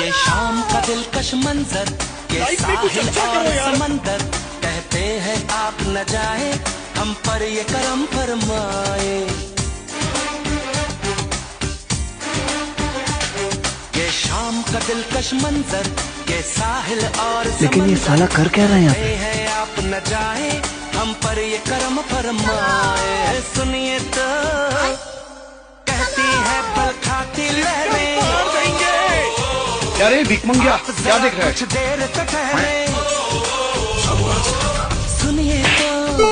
ये शाम का दिलकश मंजर, ये साहिल और समंदर, कहते हैं आप न जाए, हम पर ये करम फरमाए। ये शाम का दिलकश मंजर, ये साहिल और समंदर, लेकिन ये साला कर क्या रहे हैं कहते हैं आप न जाए, हम पर ये करम फरमाए। सुनिए तो कहती है पल खाती लहरें, क्या रे भिकमंगिया, क्या देख रहा है? कुछ देर तो ठहरे, सुनिए तो